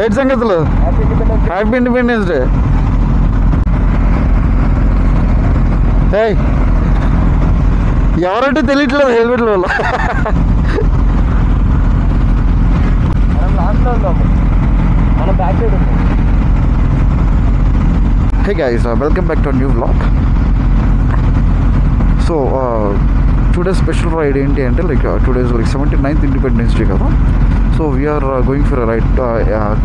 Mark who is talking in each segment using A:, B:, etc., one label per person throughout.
A: ఏడు సంగతులు. Happy independence day. ఎవరంటే తెలియట్లేదు హెల్మెట్ల వల్ల. Hey guys, welcome back to a new vlog. So today's special ride ఏంటి అంటే today's 79th Independence Day కదా. So we are going for a ride.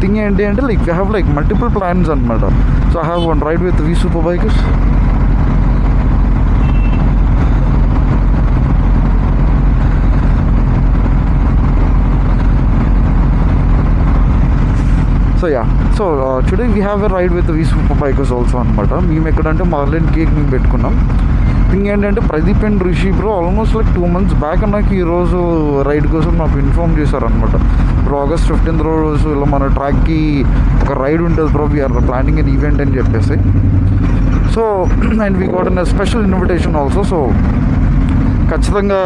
A: Thing ఏంటి అంటే we have multiple plans అన్నమాట. So I have one ride with V Super Bikers. So yeah, so today we have a ride with V Super Bikers also అనమాట. మేము ఎక్కడంటే మార్లెన్ cake మేము పెట్టుకున్నాం. Thing ఏంటంటే Pradeep and Rishi bro almost 2 months back నాకు ఈరోజు ride కోసం నాకు ఇన్ఫార్మ్ చేశారనమాట. బ్రో August 15th రోజు ఇలా మన ట్రాక్కి ఒక రైడ్ ఉంటుంది bro, we are planning an event అని చెప్పేసి. So and we got an special invitation also. So ఖచ్చితంగా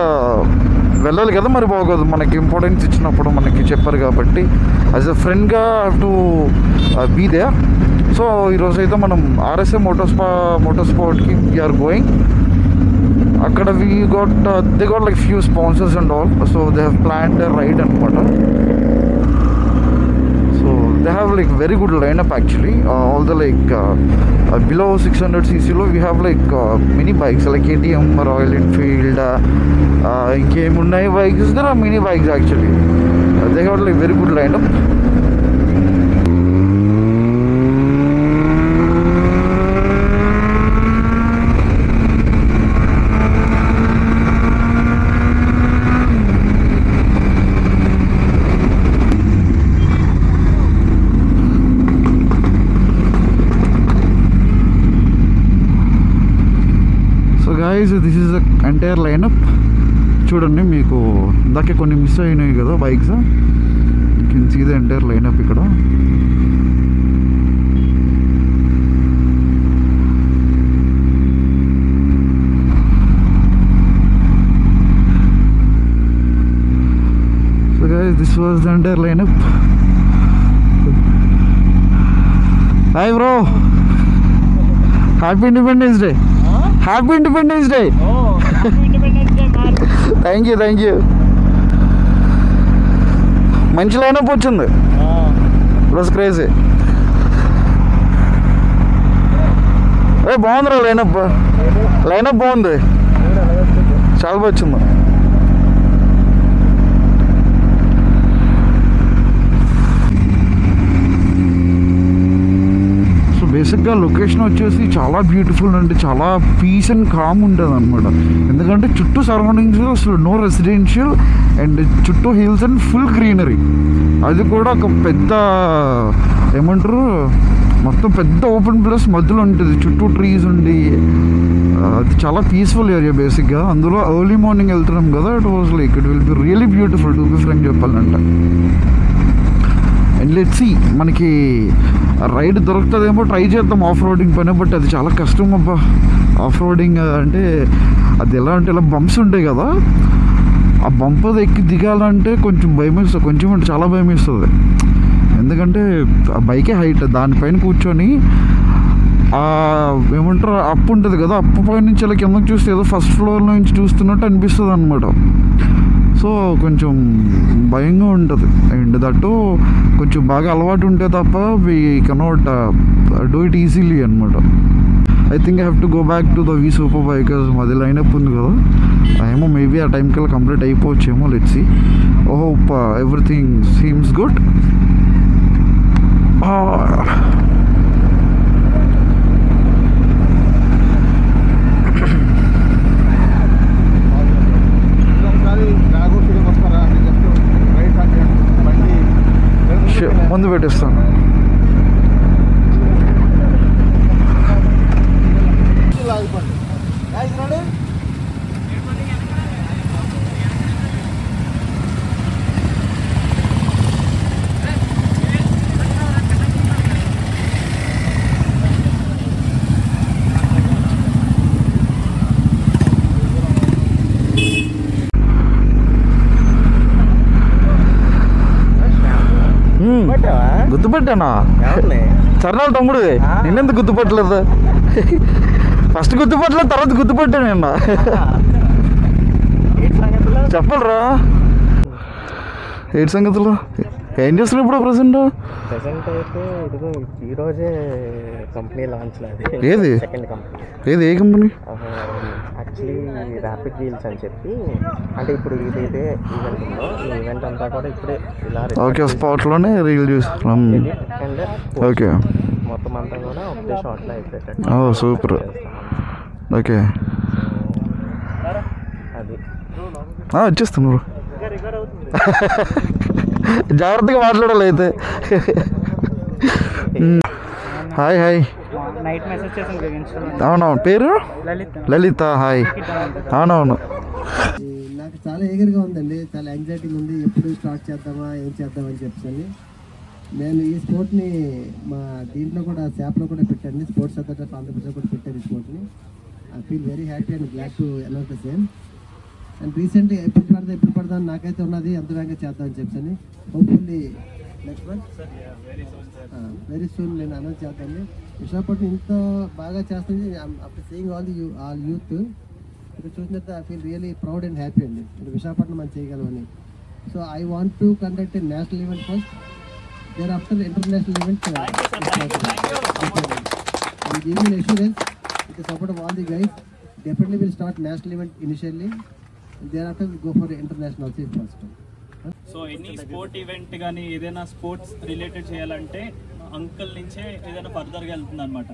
A: వెళ్ళాలి కదా, మరి బాగోదు మనకి ఇంపార్టెన్స్ ఇచ్చినప్పుడు మనకి చెప్పారు కాబట్టి యాజ్ ఎ ఫ్రెండ్గా have to be there. So ఈరోజు అయితే మనం RSA మోటార్ స్పోర్ట్కి వీఆర్ గోయింగ్. అక్కడ they got few sponsors and all. So they have planned a ride అనమాట. So they have very good lineup actually. All the below 600cc లో we have many bikes KTM, Royal Enfield, ఇంకేమున్నాయి bikes, there are many bikes actually. They got very good lineup. Guys, this is the entire lineup. చూడండి, మీకు ఇందాకే కొన్ని మిస్ అయినాయి కదా bikes. You can see the entire lineup ఇక్కడ. So guys, this was the entire lineup. Hi bro, happy Independence Day. Happy Independence Day.
B: Oh, happy Independence Day, man.
A: Thank you. మంచి lineup వచ్చింది. It was crazy. బాగుందిరా lineup బాగుంది, చాలా బాగా వచ్చింది. బేసిక్గా location వచ్చేసి చాలా బ్యూటిఫుల్ అండి, చాలా పీస్ అండ్ కామ్ ఉంటుంది అనమాట. ఎందుకంటే చుట్టూ సరౌండింగ్స్ అసలు నో రెసిడెన్షియల్ అండ్ చుట్టూ హిల్స్ అండ్ ఫుల్ గ్రీనరీ. అది కూడా ఒక పెద్ద ఏమంటారు, మొత్తం పెద్ద ఓపెన్ ప్లేస్ మధ్యలో ఉంటుంది, చుట్టూ ట్రీస్ ఉండి అది చాలా పీస్ఫుల్ ఏరియా బేసిక్గా. అందులో ఎర్లీ మార్నింగ్ వెళ్తున్నాం కదా, it was it will be really beautiful to be frank చెప్పాలంటే. అండ్ లెట్స్ సీ, మనకి రైడ్ దొరుకుతుందేమో, ట్రై చేద్దాం ఆఫ్ రోడింగ్ పైన. బట్ అది చాలా కష్టం అబ్బా ఆఫ్ రోడింగ్ అంటే. అది ఎలా అంటే ఇలా బంప్స్ ఉంటాయి కదా, ఆ బంప్ ఎక్కి దిగాలంటే కొంచెం భయం వేస్తుంది, కొంచెం అంటే చాలా భయం వేస్తుంది. ఎందుకంటే ఆ బైకే హైట్, దానిపైన కూర్చొని ఏమంటారు అప్పు ఉంటుంది కదా, అప్పు పైన నుంచి ఇలా కిందకి చూస్తే ఏదో ఫస్ట్ ఫ్లోర్లో నుంచి చూస్తున్నట్టు అనిపిస్తుంది అనమాట. సో కొంచెం భయంగా ఉంటుంది. అండ్ దట్టు కొంచెం బాగా అలవాటు ఉంటే తప్ప we cannot do it easily అనమాట. I think I have to go back to the V Super Bikers. మాది లైనప్ ఉంది కదా, ఏమో మేబీ ఆ టైంకి వెళ్ళి కంప్లీట్ అయిపోవచ్చేమో. Let's see. Oh hope everything seems good. ముందు పెట్టేస్తాను. గుర్తుపెట్టానా? చరణాల తమ్ముడు నిన్నెందుకు గుర్తుపట్టలేదు? ఫస్ట్ గుర్తుపట్టలేదు, తర్వాత గుర్తుపట్టాను నిన్న. చెప్పలరా ఏంటి సంగతులు? ఏం చేస్తున్నావు ఇప్పుడు ప్రజెంట్?
C: అయితే ఇదిగో ఈరోజే కంపెనీ లాంచ్
A: ఏది
C: సెకండ్ కంపెనీ.
A: ఏది ఏ కంపెనీ?
C: యాక్చువల్లీ ర్యాపిడ్ వీల్స్ అని చెప్పి, అంటే ఇప్పుడు ఇదైతే ఈవెంట్ ఉందో ఈ ఈవెంట్ అంతా కూడా ఇప్పుడే ఇలా
A: ఓకే స్పాట్లోనే రీల్ చూస్తున్నాం.
C: అండ్
A: ఓకే
C: మొత్తం అంతా కూడా ఒకటే షార్ట్లో అయిపోయేటట్టు.
A: ఓ సూపర్. ఓకే
C: అది
A: వచ్చేస్తున్నారు. జాగ్రత్తగా మాట్లాడాలి అయితే. Hi hi.
B: నైట్ మెసేజ్ చేసాను.
A: అవునవును. పేరు లలిత. హాయ్. అవునవును.
D: నాకు చాలా ఈగర్గా ఉందండి, చాలా యాంగ్జైటీగా ఉంది. ఎప్పుడు స్టార్ట్ చేద్దామా ఏం చేద్దామని చెప్పని నేను ఈ స్పోర్ట్ని మా దీంట్లో కూడా శాప్లో కూడా పెట్టాను. స్పోర్ట్స్ అథారిటీ ఆఫ్ ఆంధ్రప్రదేశ్ కూడా పెట్టాను ఈ స్పోర్ట్ని. I feel very happy and glad to announce the same. And రీసెంట్గా ఎప్పుడు పడదాం నాకైతే ఉన్నది ఎంత వేగంగా చేద్దామని చెప్పని hopefully next month very soon నేను అనౌన్స్ చేస్తాను. విశాఖపట్నం ఇంత బాగా చేస్తుంది. ఆఫ్టర్ సీయింగ్ ఆల్ యూత్ ఇక్కడ చూసినట్టు I feel really proud and happy అండి. విశాఖపట్నం మనం చేయగలమని. So I want to conduct a national event first, there after international event. Give me an assurance with the support of all the guys. Definitely we'll start national event initially. Thereafter we go for international also if possible.
B: So any sport event కానీ ఏదైనా sports related చేయాలంటే uncle నుంచే ఏదైనా ఫర్దర్గా వెళ్తుంది అనమాట.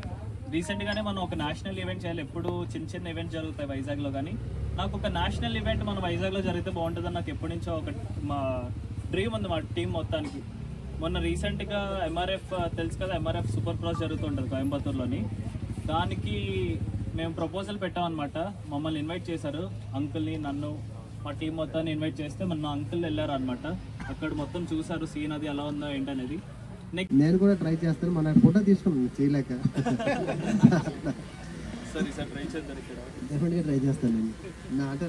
B: రీసెంట్గానే మనం ఒక నేషనల్ ఈవెంట్ చేయాలి. ఎప్పుడు చిన్న చిన్న ఈవెంట్ జరుగుతాయి వైజాగ్లో, కానీ నాకు ఒక నేషనల్ ఈవెంట్ మన వైజాగ్లో జరిగితే బాగుంటుందని నాకు ఎప్పటి నుంచో ఒక మా డ్రీమ్ ఉంది మా టీం మొత్తానికి. మొన్న రీసెంట్గా ఎంఆర్ఎఫ్ తెలుసు కదా, ఎంఆర్ఎఫ్ సూపర్ క్రాస్ జరుగుతుంటుంది కోయంబత్తూర్లోని. దానికి మేము ప్రపోజల్ పెట్టామన్నమాట. మమ్మల్ని ఇన్వైట్ చేశారు, అంకుల్ని నన్ను మా టీం మొత్తాన్ని ఇన్వైట్ చేస్తే మన అంకుల్ వెళ్ళారు అనమాట. అక్కడ మొత్తం చూసారు సీన్ అది ఎలా ఉందో ఏంటనేది.
D: నేను కూడా ట్రై చేస్తాను, మన ఫోటో తీసుకున్నాను చేయలేక.
B: సరే సార్ ట్రై చేద్దాం. ఇక్కడ
D: డెఫినెట్గా ట్రై చేస్తాను నేను. అంటే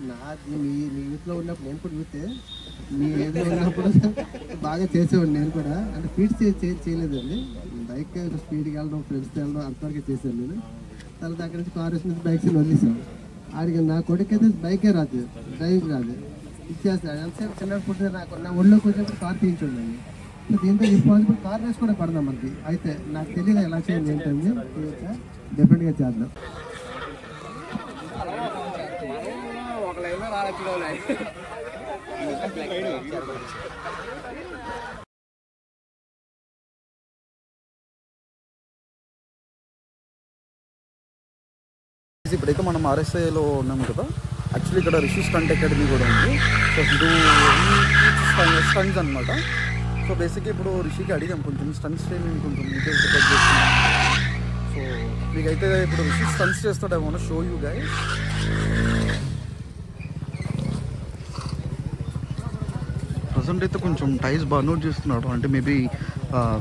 D: మీ యూత్లో ఉన్నప్పుడు నేను కూడా యూతే, మీ ఏదో ఉన్నప్పుడు బాగా చేసేవాడిని నేను కూడా. అంటే ఫీట్స్ చేయలేదండి. బైక్ స్పీడ్కి వెళ్ళడం, ఫ్రెండ్స్తో వెళ్ళడం అంతవరకు చేశాను నేను. తర్వాత అక్కడి నుంచి కార్ వేసిన బైక్స్ వదిలేసాం. ఆడికి నా కొడుకైతే బైకే రాదు, డ్రైవింగ్ రాదు, ఇచ్చేస్తాడు. అంతసేపు చిన్నప్పుడు నా ఒళ్ళోకి వచ్చినప్పుడు కార్ తీయించుండండి. సో దీంతో రెస్పాన్సిబుల్ కార్ రేస్ కూడా పడదాం మనకి. అయితే నాకు తెలియదు ఎలా చేయాలి ఏంటండి. డెఫినెట్గా చేద్దాం.
A: ఇప్పుడైతే మనం ఆర్ఎస్ఐలో ఉన్నాము కదా. యాక్చువల్లీ ఇక్కడ రిషి స్టంట్ అకాడమీ కూడా ఉంది. సో ఇది స్టంట్స్ అనమాట. సో బేసిక్గా ఇప్పుడు రిషికి అడిగాం కొంచెం స్టంట్స్ ట్రైనింగ్ కొంచెం డీటెయిల్స్ చెక్ చేస్తున్నాం. సో మీకైతే ఇప్పుడు రిషి స్టంట్స్ చేస్తాడు. I want show you guys. Present అయితే కొంచెం టైర్స్ బాగా నోట్ చేస్తున్నాడు. అంటే మేబీ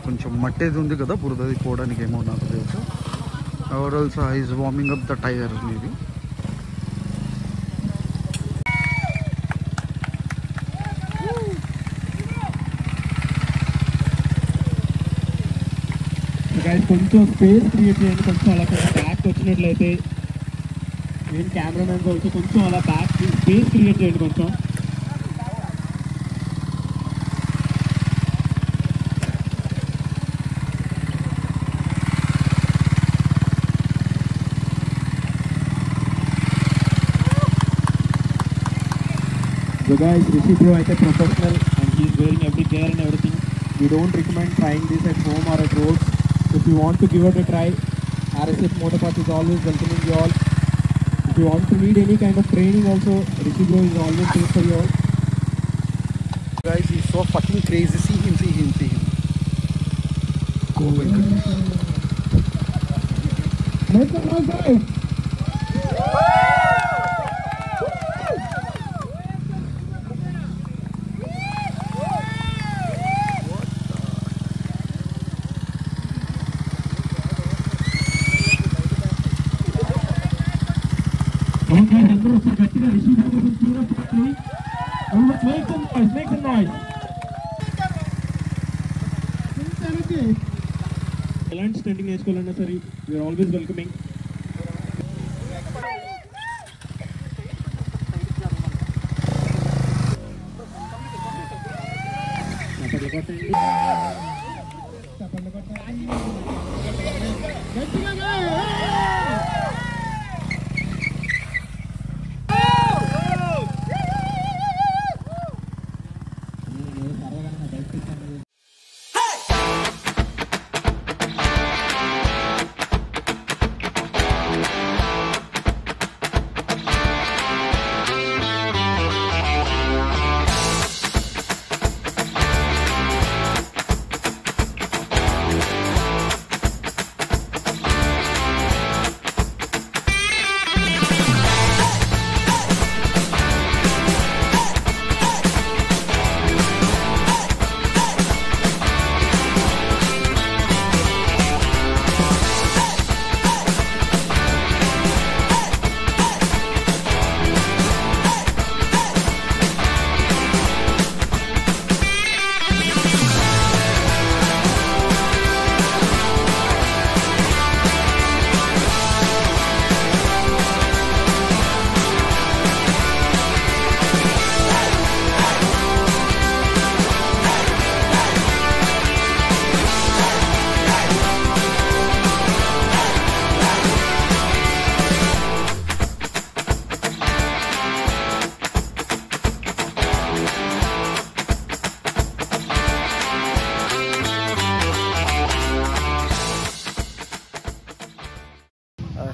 A: కొంచెం మట్టేది ఉంది కదా, బురదది పోవడానికి ఏమో నాకు తెలుసు. or also he is warming up the tires maybe.
E: guys కొంచెం స్పేస్ క్రియేట్ చేయండి. కొంచెం అలా బ్యాక్ వచ్చినట్లయితే మెయిన్ కెమెరామెన్ ఆల్సో కొంచెం అలా బ్యాక్ స్పేస్ క్రియేట్ చేయండి కొంచెం. So guys, Rishi bro is a professional and he is wearing every gear and everything. We don't recommend trying this at home or at roads. If you want to give it a try, RSF Motorpath is always welcoming you all. If you want to need any kind of training also, Rishi bro is always there for you all.
A: Guys, he's so fucking crazy. See him. Oh my goodness.
E: Make some noise, guys. అందరూ గట్టిగా Rishi make some noise. ఎలాంటి stunting నేర్చుకోవాలన్నా సరే we are always welcoming.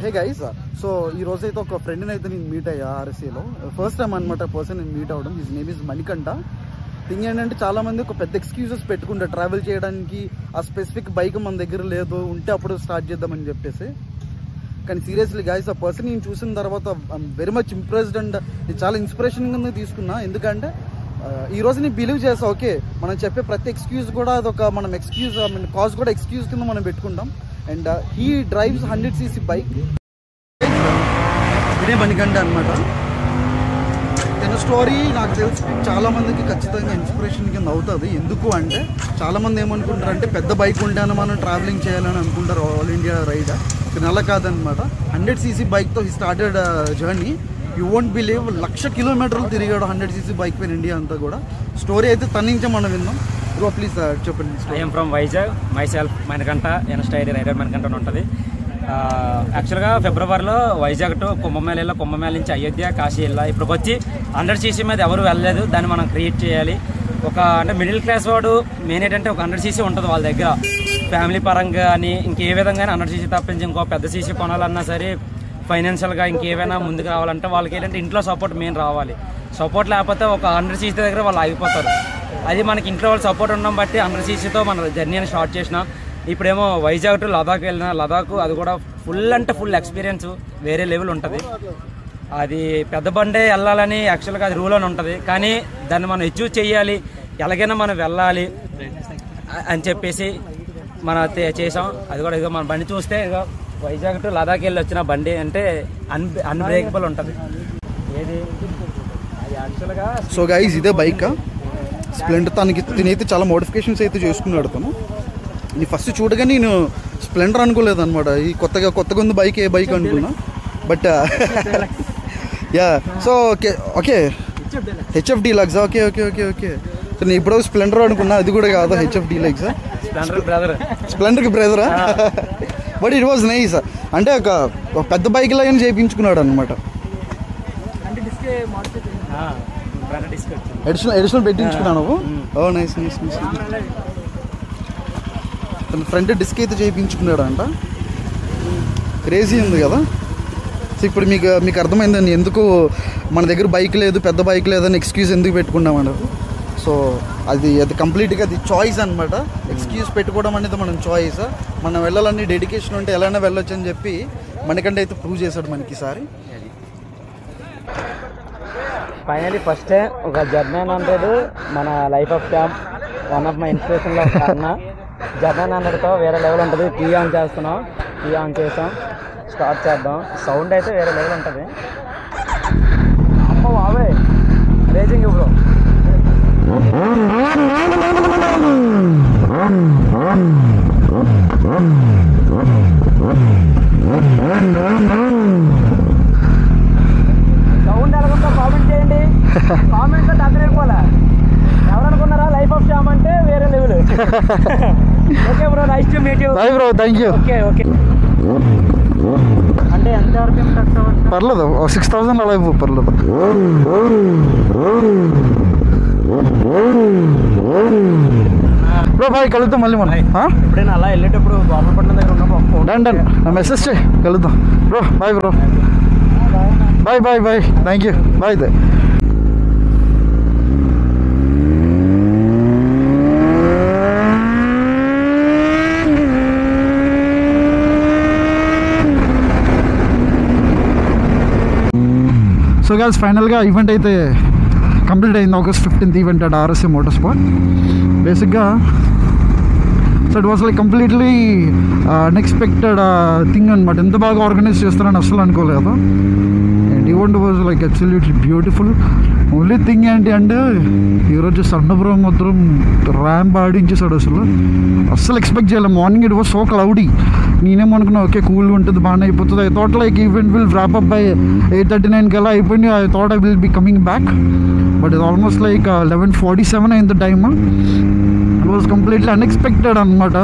A: Hey guys, so ఈ రోజు అయితే ఒక ఫ్రెండ్ని అయితే నేను మీట్ అయ్యా ఆర్ఎస్ఏలో. ఫస్ట్ టైం అనమాట పర్సన్ నేను మీట్ అవ్వడం. His name is Manikanta. Thing ఏంటంటే చాలామంది ఒక పెద్ద ఎక్స్క్యూజెస్ పెట్టుకుంటారు ట్రావెల్ చేయడానికి. ఆ స్పెసిఫిక్ బైక్ మన దగ్గర లేదు, ఉంటే అప్పుడు స్టార్ట్ చేద్దామని చెప్పేసి. కానీ సీరియస్లీ గైస్, ఆ పర్సన్ నేను చూసిన తర్వాత I'm very much impressed and నేను చాలా ఇన్స్పిరేషన్ కింద తీసుకున్నా. ఎందుకంటే ఈ రోజు నేను బిలీవ్ చేసా, ఓకే మనం చెప్పే ప్రతి ఎక్స్క్యూజ్ కూడా అదొక మనం ఎక్స్క్యూజ్ కాజ్ కూడా ఎక్స్క్యూజ్ కింద మనం పెట్టుకుంటాం. And he drives 100cc bike. ఇదే మణికంఠ అనమాట. తన స్టోరీ నాకు తెలిసి చాలా మందికి ఖచ్చితంగా ఇన్స్పిరేషన్ కింద అవుతుంది. ఎందుకు అంటే చాలామంది ఏమనుకుంటారు అంటే పెద్ద బైక్ ఉంటేనే మనం ట్రావెలింగ్ చేయాలని అనుకుంటారు ఆల్ ఇండియా రైడ్. కానీ అలా కాదనమాట. 100cc బైక్తో he started journey. You won't believe 1,00,000 కిలోమీటర్లు తిరిగాడు 100cc బైక్ పైన ఇండియా అంతా కూడా. స్టోరీ అయితే తన నుంచే మనం విన్నాం. బ్రో ప్లీజ్ చెప్పండి.
F: I'm from Vizag, myself Manikanta, ఎన్స్టైడ్ రైడర్ మణికంఠ అని ఉంటుంది. యాక్చువల్గా ఫిబ్రవరిలో వైజాగ్ టు కుంభమేళ వెళ్ళా, కుంభమేళ నుంచి అయోధ్య, కాశీ వెళ్ళా. ఇప్పుడు వచ్చి 100cc మీద ఎవరు వెళ్ళలేదు, దాన్ని మనం క్రియేట్ చేయాలి. ఒక అంటే మిడిల్ క్లాస్ వాడు మెయిన్ ఏంటంటే ఒక 100cc ఉంటుంది వాళ్ళ దగ్గర. ఫ్యామిలీ పరంగా కానీ ఇంకే విధంగా 100cc తప్పించి ఇంకో పెద్ద సీసీ కొనాలన్నా సరే, ఫైనాన్షియల్గా ఇంకేమైనా ముందుకు రావాలంటే వాళ్ళకి ఏంటంటే ఇంట్లో సపోర్ట్ మెయిన్ రావాలి. సపోర్ట్ లేకపోతే ఒక 100cc దగ్గర వాళ్ళు ఆగిపోతారు. అది మనకి ఇంట్లో వాళ్ళు సపోర్ట్ ఉండడం బట్టి 100cc మన జర్నీని స్టార్ట్ చేసిన. ఇప్పుడేమో వైజాగ్ టు లదాఖ్ వెళ్ళిన. లదాఖ్ అది కూడా ఫుల్ అంటే ఫుల్ ఎక్స్పీరియన్స్, వేరే లెవెల్ ఉంటుంది. అది పెద్ద బండే వెళ్ళాలని యాక్చువల్గా అది రూల్ అని ఉంటుంది. కానీ దాన్ని మనం అచీవ్ చేయాలి, ఎలాగైనా మనం వెళ్ళాలి అని చెప్పేసి మనం చేసాం. అది కూడా ఇక మన బండి చూస్తే ఇక వైజాగ్ టు లదాఖ్ వెళ్ళి వచ్చిన బండి అంటే అన్బ్రేకబుల్ ఉంటుంది. ఏది అది యాక్చువల్గా
A: సో గైస్ ఇదే బైక్ స్ప్లెండర్. తినైతే చాలా మోడిఫికేషన్స్ అయితే చేసుకున్నాడు తను. నేను ఫస్ట్ చూడగా నేను స్ప్లెండర్ అనుకోలేదు అనమాట. ఈ కొత్తగా ఉంది బైక్, ఏ బైక్ అనుకున్నా. But yeah, so okay okay HF Deluxe. Okay okay okay okay so నేను ఇప్పుడు స్ప్లెండర్ అనుకున్నా, అది కూడా కాదు హెచ్ఎఫ్ డీలక్స్. స్ప్లెండర్కి బ్రదరా? But it was nice. అంటే ఒక పెద్ద బైక్ లాగానే చేయించుకున్నాడు అనమాట. ఎడిషనల్ పెట్టించుకున్నాను. Oh nice nice nice. తన ఫ్రంట్ డిస్క్ అయితే చేయించుకున్నాడు అంట. క్రేజీ ఉంది కదా. సో ఇప్పుడు మీకు అర్థమైందండి ఎందుకు మన దగ్గర బైక్ లేదు, పెద్ద బైక్ లేదని ఎక్స్క్యూజ్ ఎందుకు పెట్టుకున్నామన్నారు. సో అది కంప్లీట్గా అది చాయిస్ అనమాట. ఎక్స్క్యూజ్ పెట్టుకోవడం అనేది మనం చాయిస్. మనం వెళ్ళాలని డెడికేషన్ ఉంటే ఎలానే వెళ్ళొచ్చు అని చెప్పి మనకంటే అయితే ప్రూవ్ చేశాడు మనకి ఈసారి.
F: ఫైనలీ ఫస్ట్ టైం ఒక జర్నీ 100 మన life of camp one of my ఇన్స్పిరేషన్లో అన్న. జర్నీ 100తో వేరే లెవెల్ ఉంటుంది. కీ ఆన్ చేస్తున్నాం, కీ ఆన్ చేసాం, స్టార్ట్ చేద్దాం. సౌండ్ అయితే వేరే లెవెల్ ఉంటుంది. అమ్మ బాబాయ్ రేజింగ్ ఇప్పుడు. Okay bro, nice to meet you.
A: Bye bro, thank you.
F: Okay okay. అంటే ఎంత ఆర్పిఎం ఖర్చు అవ్వచ్చు?
A: పర్లేదు, 6000 అలా ఇవ్వు, పర్లేదు. బ్రో బాయ్, కలుద్దాం మళ్ళీ మనం.
F: ఎప్పుడైనా అలా వెళ్ళేటప్పుడు గోపాలపట్నం దగ్గర ఉన్నప్పుడు
A: డన్ డన్, మెసేజ్ చేయి, కలుద్దాం bro. Bye bro, bye bye bye, thank you, bye. So guys, ఫైనల్గా ఈవెంట్ అయితే కంప్లీట్ అయింది. August 15th event at RSA motorsport. బేసిక్గా so it was like completely unexpected thing అనమాట. ఎంత బాగా ఆర్గనైజ్ చేస్తారని అసలు అనుకోలేదు. And event was like absolutely beautiful. Only thing ఏంటి అంటే ఈరోజు సన్నపురం మాత్రం ర్యాంప్ ఆడించేసాడు. అస్సలు ఎక్స్పెక్ట్ చేయలేదు. Morning it was so cloudy. నేనేమనుకున్నా ఓకే కూల్గా ఉంటుంది, బాగానే అయిపోతుంది. I thought like event will wrap up by 8:39 కల్లా అయిపోయింది. I thought I will be coming back, but ఇది ఆల్మోస్ట్ లైక్ 11:47 అయింది time. It was completely unexpected అనమాట.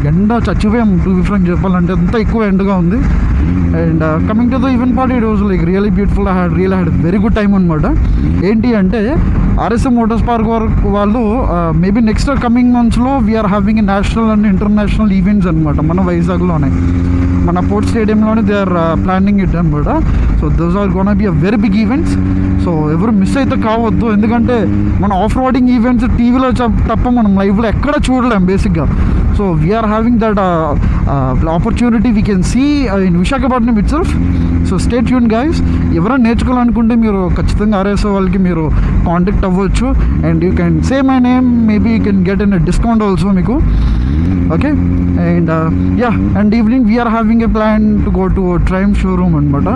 A: ఎండ చచ్చిపోయాం, టు బి ఫ్రాంక్ చెప్పాలంటే అంత ఎక్కువ ఎండగా ఉంది. And coming to the event party, it was like really beautiful. I had very good time అనమాట. ఏంటి అంటే RSA మోటార్స్ పార్క్ వాళ్ళు మేబీ నెక్స్ట్ కమింగ్ మంత్స్లో we're having a national and international events అనమాట. మన వైజాగ్లోనే, మన పోర్ట్ స్టేడియంలోనే దే ఆర్ ప్లానింగ్ ఇట్ అనమాట. So those are gonna be a very big events. So ఎవరు మిస్ అయితే కావద్దు, ఎందుకంటే మన ఆఫ్ రోడింగ్ ఈవెంట్స్ టీవీలో తప్ప మనం లైవ్లో ఎక్కడ చూడలేం బేసిక్గా. So we're having that opportunity we can see in Visakhapatnam itself. So stay tune guys. ఎవరైనా నేర్చుకోవాలనుకుంటే మీరు ఖచ్చితంగా RSA వాళ్ళకి మీరు కాంటాక్ట్ అవ్వచ్చు. And you can say my name, maybe you can get in discount also మీకు. Okay, and and evening we're having a plan to go to Triumph showroom అనమాట.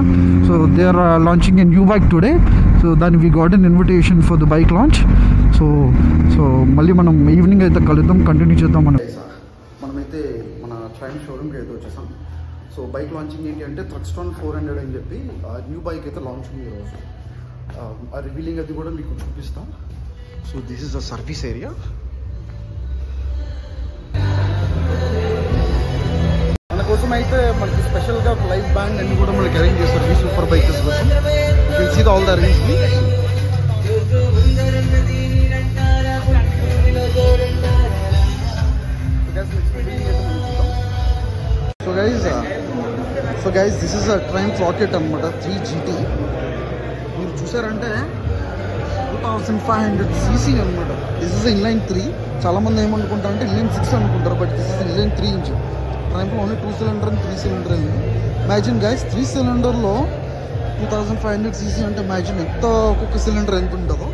A: So they are launching a new bike today. So దాన్ని we got N invitation for the bike launch. So మళ్ళీ మనం evening అయితే కలుద్దాం, continue చేద్దాం. మనమైతే మన Triumph షోరూమ్కి అయితే వచ్చేసాం. సో బైక్ లాంచింగ్ ఏంటి అంటే Thruxton 400 అని చెప్పి న్యూ బైక్ అయితే లాంచ్ ఉంది ఈరోజు. ఆ రివీలింగ్ అది కూడా మీకు చూపిస్తాం. So this is the service area. మన కోసం అయితే మనకి స్పెషల్గా లైవ్ బ్యాండ్ అన్ని కూడా మనకి అరేంజ్ చేస్తారు ఈ సూపర్ బైకర్స్ కోసం. You can see all the arrangements. So guys this is a Triumph rocket అనమాట 3GT. మీరు చూసారంటే 2500cc అనమాట. This is inline 3. చాలామంది ఏమనుకుంటారంటే ఇన్లైన్ 6 అనుకుంటారు, but this is inline 3 inch. Triumphలో ఓన్లీ 2 cylinder అండ్ 3 cylinder ఉంది. ఇమాజిన్ గైస్ 3 cylinderలో 2500cc అంటే ఇమాజిన్ ఎంత ఒక్కొక్క సిలిండర్ ఎంత ఉంటుందో.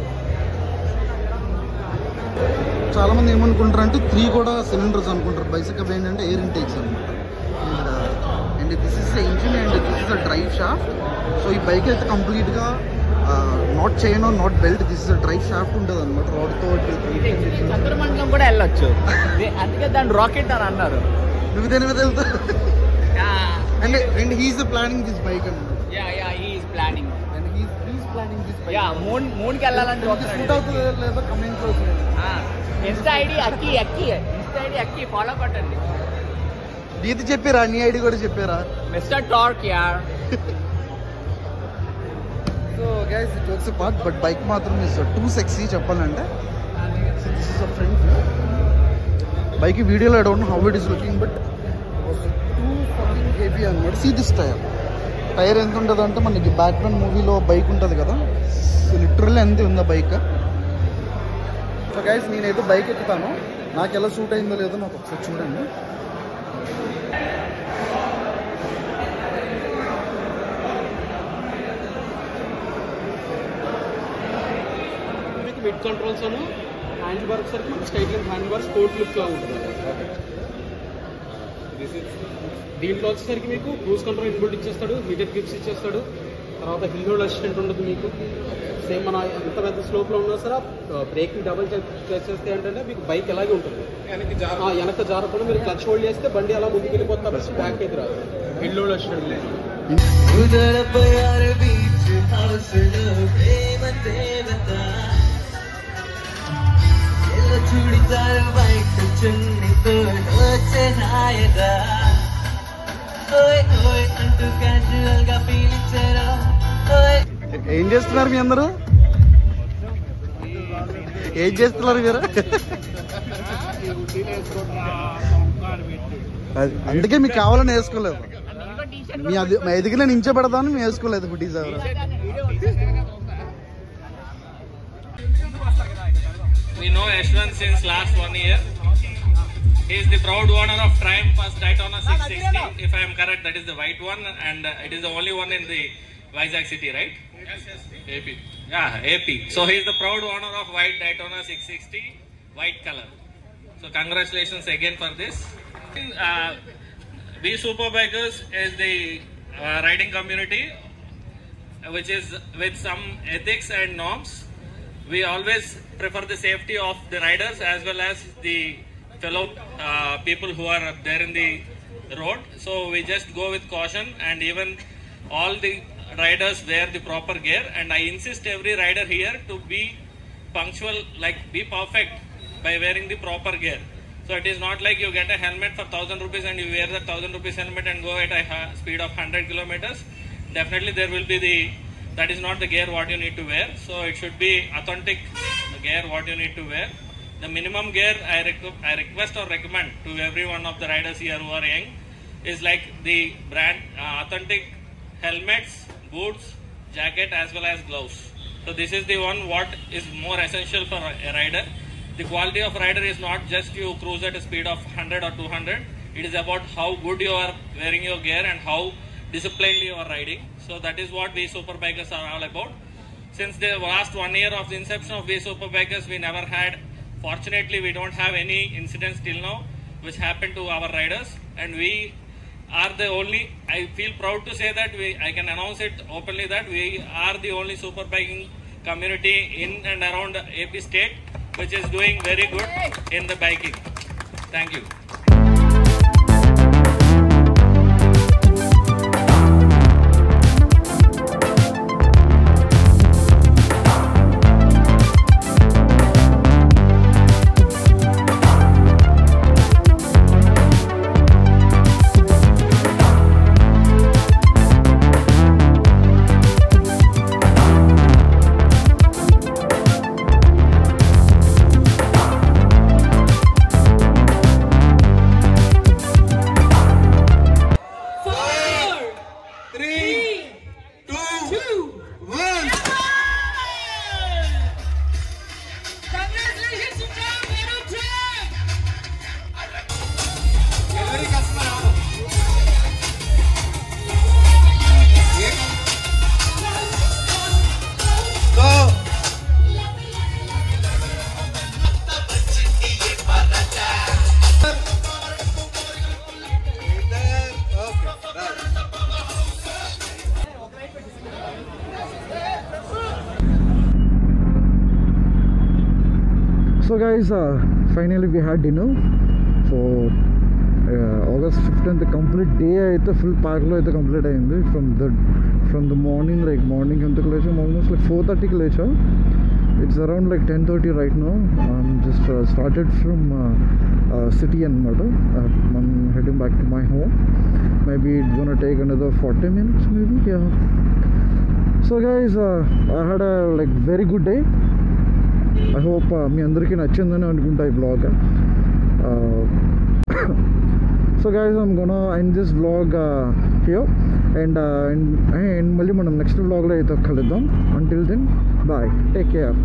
A: చాలామంది ఏమనుకుంటారంటే 3 కూడా సిలిండర్స్ అనుకుంటారు. బైసిక్ ఏంటంటే ఎయిర్ ఇంటేక్స్ అనమాట. And this is the engine and this is the drive shaft. So ఈ బైక్ అయితే కంప్లీట్గా not chain are not belt, this is the drive shaft ఉంటుంది అనమాట. రాడ్తో
F: చంద్రమండలం కూడా వెళ్ళొచ్చు, అందుకే దాన్ని రాకెట్ అని అన్నారు.
A: నువ్వు దేని మీద వెళ్తావు? And he's the planning this bike అనమాట.
F: ప్లానింగ్ మూన్కి వెళ్ళాలంటే
A: లేదా కమెంట్
F: ఇన్స్టా ఐడి అక్కి ఫాలో కొట్టండి.
A: నీది చెప్పారా? నీ ఐడి కూడా చెప్పారా?
F: మిస్టర్ టార్క్ యార్.
A: So guys jokes part, but bike మాత్రం ఇస్ టూ సెక్సీ చెప్పాలంటే. So this is a front view. Bike వీడియోలో I don't know how it is looking, but too fucking heavy అనమాట. సీ దిస్ టైర్ ఎంత ఉంటుంది అంటే మనకి batsmen మూవీలో bike ఉంటుంది కదా, సో లిటరల్లీ ఎంత ఉందా బైక్. సో గైస్ నేనైతే బైక్ ఎక్కుతాను, నాకు ఎలా సూట్ అయిందో లేదో నాకు ఒకసారి చూడండి.
E: మిడ్ కంట్రోల్స్ హ్యాండ్ బార్ సరికి straight handle bar sport look లా ఉంటుంది. దీంట్లో వచ్చేసరికి మీకు క్రూజ్ కంట్రోల్ ఇన్బుల్ట్ ఇచ్చేస్తాడు, హీటెడ్ గ్రిప్స్ ఇచ్చేస్తాడు, తర్వాత హిల్ హోల్డ్ అసిస్టెంట్ ఉంటుంది మీకు. సేమ్ మన ఎంత పెద్ద స్లోప్లో ఉన్నా సరే బ్రేకింగ్ డబుల్ చేస్తే ఏంటంటే మీకు బైక్ ఎలాగే ఉంటుంది. వెనక జారకుండా మీరు క్లచ్ హోల్డ్ చేస్తే బండి అలా ముందుకు వెళ్ళిపోతారు, బ్యాక్ అయితే రాదు. Hill hold assistant
G: churidar white చున్నితో నాయగా అంటూ క్యాజువల్ గా పీలించారా.
A: ఏం చేస్తున్నారు మీ అందరూ? ఏం చేస్తున్నారు మీరు? అందుకే మీకు కావాలని వేసుకోలేదు. మీ అది మా ఎదిగి నేను ఇంచే పెడతాను, మేము వేసుకోలేదు హుడీస్ ఎవరు.
H: We know Yashwant since last 1 year. He is the proud owner of Triumph First Daytona 660. If I am correct, that is the white one, and it is the only one in the Vizag city, right? Yes. AP. Yeah, AP. So he is the proud owner of white Daytona 660, white color. So congratulations again for this. We Superbikers is the riding community, which is with some ethics and norms. We always prefer the safety of the riders as well as the fellow people who are there in the road. So we just go with caution, and even all the riders wear the proper gear. And I insist every rider here to be punctual, like be perfect by wearing the proper gear. So it is not like you get a helmet for 1,000 rupees and you wear the 1,000 rupees helmet and go at a speed of 100 kilometers. Definitely there will be that is not the gear what you need to wear. So it should be authentic gear what you need to wear. The minimum gear I request or recommend to every one of the riders here who are young is like the brand authentic helmets, boots, jacket as well as gloves. So this is the one what is more essential for a rider. The quality of rider is not just you cruise at a speed of 100 or 200. It is about how good you are wearing your gear and how disciplined you are riding. So that is what we Superbikers are all about. Since the last 1 year of the inception of we Superbikers, we never had, fortunately we don't have any incidents till now which happened to our riders, and we are the only, I feel proud to say that I can announce it openly that we are the only superbiking community in and around AP state which is doing very good in the biking. Thank you.
A: So guys, finally we had dinner. So August 15th complete day అయితే full పార్క్లో అయితే complete అయింది. From the morning ఎంతకు లేచాం, almost like 4:30కి లేచా. It's around like 10:30 right now. Just started from city అనమాట. I'm heading back to my home. Maybe it's gonna take another 40 minutes maybe. Yeah. So guys, I had a like very good day. I hope మీ అందరికీ నచ్చిందని అనుకుంటా ఈ vlog. So guys, I'm gonna end this vlog here, and మళ్ళీ మనం next vlogలో అయితే కలుద్దాం. Until then, bye, take care.